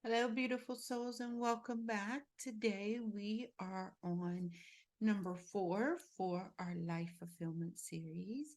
Hello, beautiful souls, and welcome back. Today we are on number 4 for our life fulfillment series,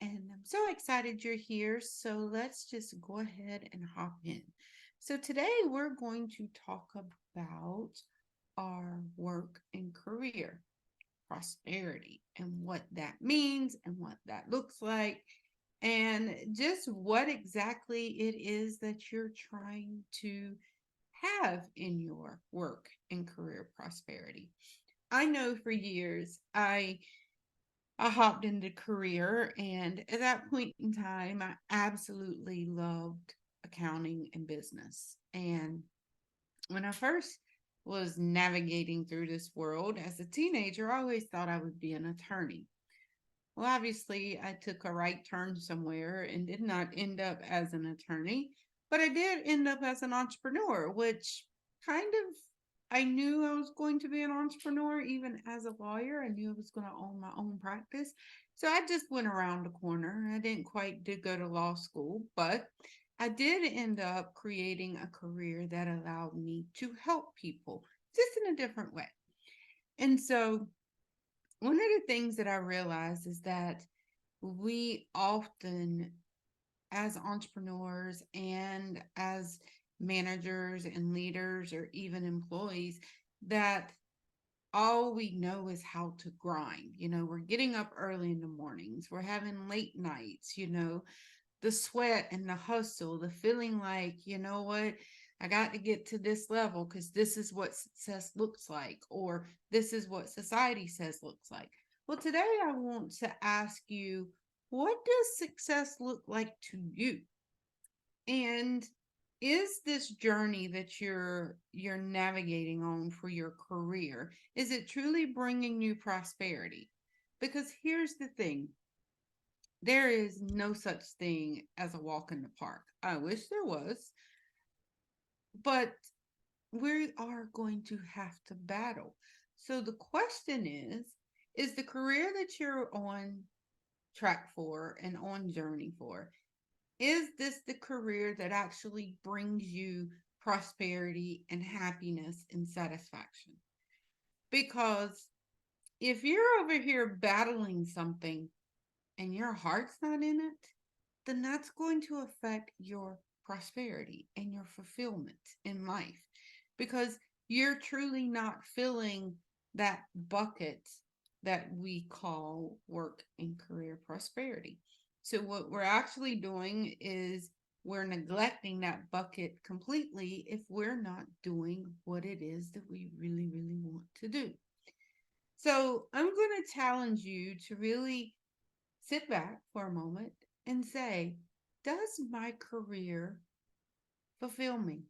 and I'm so excited you're here. So let's just go ahead and hop in. So today we're going to talk about our work and career prosperity and what that means and what that looks like and just what exactly it is that you're trying to have in your work and career prosperity. I know for years I hopped into career, and at that point in time I absolutely loved accounting and business. And when I first was navigating through this world as a teenager, I always thought I would be an attorney. Well, obviously, I took a right turn somewhere and did not end up as an attorney, but I did end up as an entrepreneur, which kind of I knew I was going to be an entrepreneur even as a lawyer. I knew I was going to own my own practice. So I just went around the corner. I didn't quite did go to law school, but I did end up creating a career that allowed me to help people just in a different way. And so one of the things that I realized is that we often, as entrepreneurs and as managers and leaders or even employees, that all we know is how to grind. We're getting up early in the mornings, we're having late nights, the sweat and the hustle, the feeling like, you know what, I got to get to this level because this is what success looks like, or this is what society says looks like. Well, today I want to ask you, what does success look like to you? And is this journey that you're navigating on for your career, is it truly bringing you prosperity? Because here's the thing, there is no such thing as a walk in the park. I wish there was, but we are going to have to battle. So the question is the career that you're on track for and on journey for, is this the career that actually brings you prosperity and happiness and satisfaction? Because if you're over here battling something and your heart's not in it, then that's going to affect your prosperity and your fulfillment in life because you're truly not filling that bucket that we call work and career prosperity. So, what we're actually doing is we're neglecting that bucket completely if we're not doing what it is that we really, really want to do. So, I'm going to challenge you to really sit back for a moment and say, does my career fulfill me?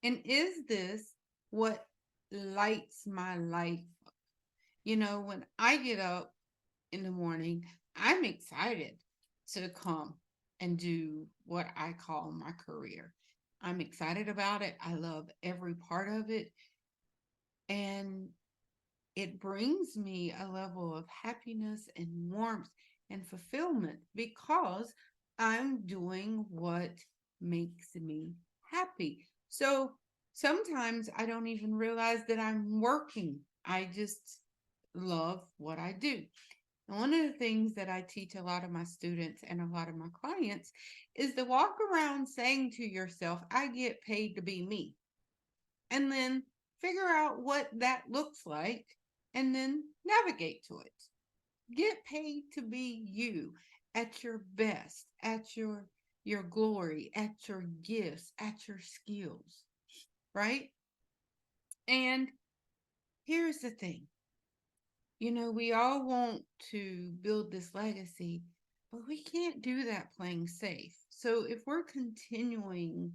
And is this what lights my life up? When I get up in the morning, I'm excited to come and do what I call my career. I'm excited about it. I love every part of it. And it brings me a level of happiness and warmth and fulfillment because I'm doing what makes me happy. So sometimes I don't even realize that I'm working. I just love what I do. And one of the things that I teach a lot of my students and a lot of my clients is to walk around saying to yourself, I get paid to be me, and then figure out what that looks like and then navigate to it. Get paid to be you at your best, at your glory, at your gifts, at your skills, right? And here's the thing. We all want to build this legacy, but we can't do that playing safe. So if we're continuing,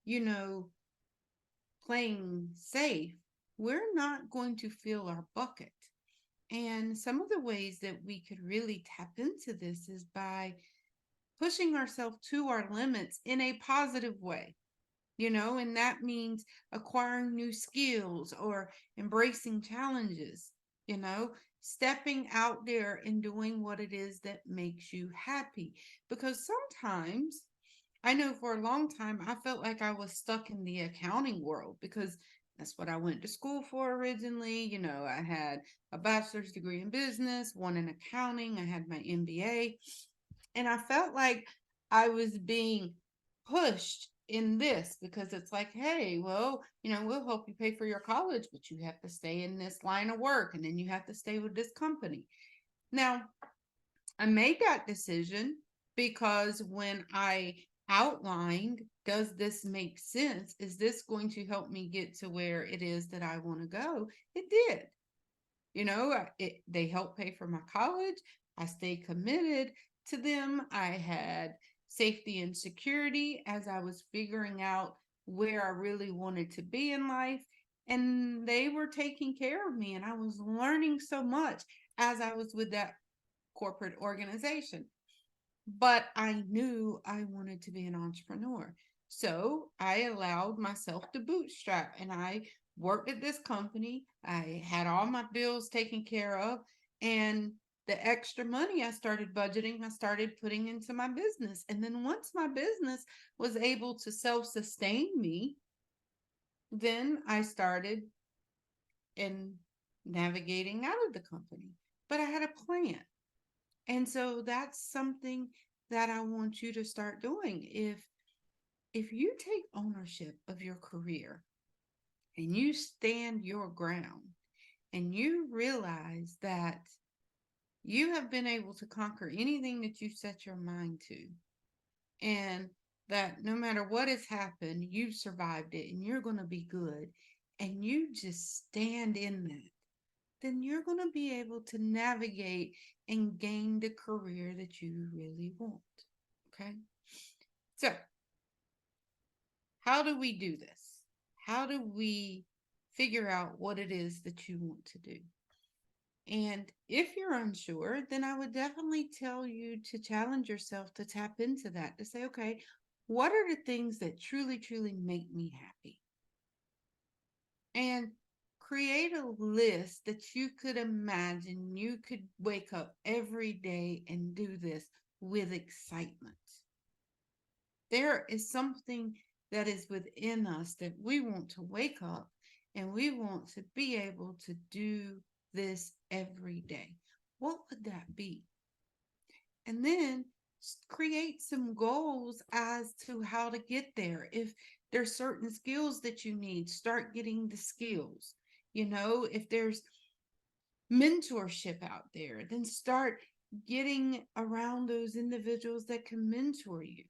you know, playing safe, we're not going to fill our bucket. And some of the ways that we could really tap into this is by pushing ourselves to our limits in a positive way, and that means acquiring new skills or embracing challenges, you know, stepping out there and doing what it is that makes you happy. Because sometimes I know for a long time, I felt like I was stuck in the accounting world because that's what I went to school for originally. I had a bachelor's degree in business, one in accounting, I had my MBA, and I felt like I was being pushed in this because it's like, hey, well, we'll help you pay for your college, but you have to stay in this line of work and then you have to stay with this company. Now, I made that decision because when I outlined, does this make sense? Is this going to help me get to where it is that I want to go? It did. They helped pay for my college. I stayed committed to them. I had safety and security as I was figuring out where I really wanted to be in life. And they were taking care of me. And I was learning so much as I was with that corporate organization. But I knew I wanted to be an entrepreneur. So I allowed myself to bootstrap and I worked at this company. I had all my bills taken care of. And the extra money I started budgeting, I started putting into my business. And then once my business was able to self sustain me, then I started in navigating out of the company. But I had a plan. And so that's something that I want you to start doing. If you take ownership of your career and you stand your ground and you realize that you have been able to conquer anything that you set your mind to, and that no matter what has happened, you've survived it and you're going to be good, and you just stand in that, then you're going to be able to navigate and gain the career that you really want. Okay. So, how do we do this? How do we figure out what it is that you want to do? And if you're unsure, then I would definitely tell you to challenge yourself to tap into that, to say, okay, what are the things that truly, truly make me happy? And create a list that you could imagine you could wake up every day and do this with excitement. There is something that is within us that we want to wake up and we want to be able to do this every day. What would that be? And then create some goals as to how to get there. If there's certain skills that you need, start getting the skills. If there's mentorship out there, then start getting around those individuals that can mentor you.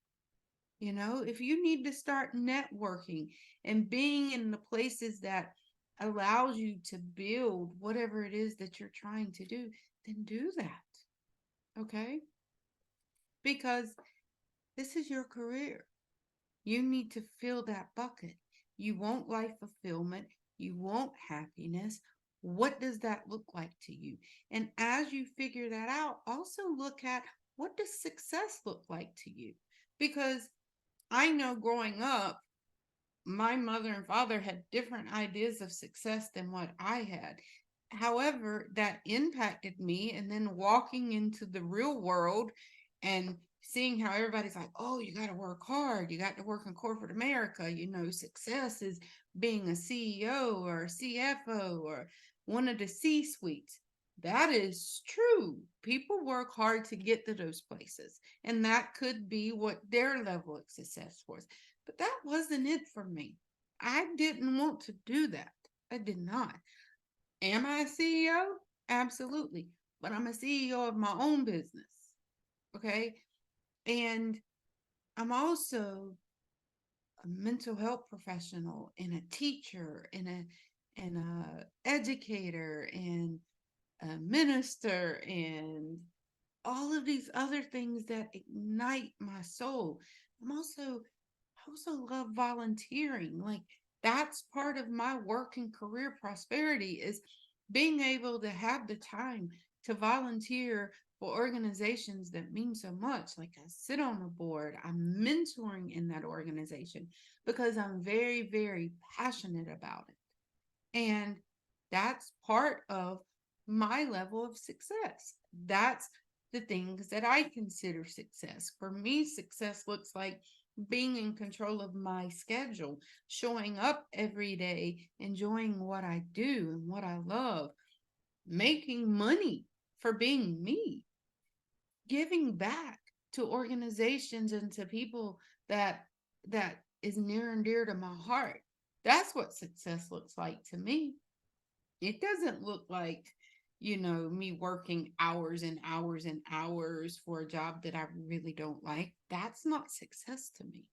If you need to start networking and being in the places that allows you to build whatever it is that you're trying to do, then do that. Okay? Because this is your career. You need to fill that bucket. You want life fulfillment. You want happiness. What does that look like to you? And as you figure that out, also look at what does success look like to you? Because I know growing up, my mother and father had different ideas of success than what I had. However, that impacted me. And then walking into the real world and seeing how everybody's like, oh, you got to work hard. You got to work in corporate America. Success is being a CEO or a CFO or one of the C suites. That is true. People work hard to get to those places, and that could be what their level of success was. But that wasn't it for me. I didn't want to do that. I did not. Am I a CEO? Absolutely. But I'm a CEO of my own business. Okay. And I'm also a mental health professional and a teacher and a educator and a minister and all of these other things that ignite my soul. I also love volunteering. Like, that's part of my work and career prosperity, is being able to have the time to volunteer for organizations that mean so much. Like, I sit on a board, I'm mentoring in that organization because I'm very, very passionate about it. And that's part of my level of success. That's the things that I consider success. For me, success looks like being in control of my schedule, showing up every day, enjoying what I do and what I love, making money for being me, giving back to organizations and to people that is near and dear to my heart. That's what success looks like to me. It doesn't look like, me working hours and hours and hours for a job that I really don't like. That's not success to me.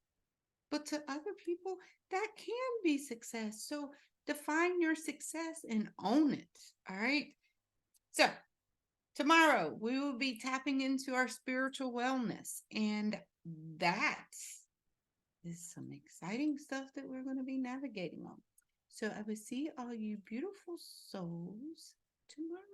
But to other people, that can be success. So define your success and own it. All right. So tomorrow we will be tapping into our spiritual wellness. And that is some exciting stuff that we're going to be navigating on. So I will see all you beautiful souls tomorrow.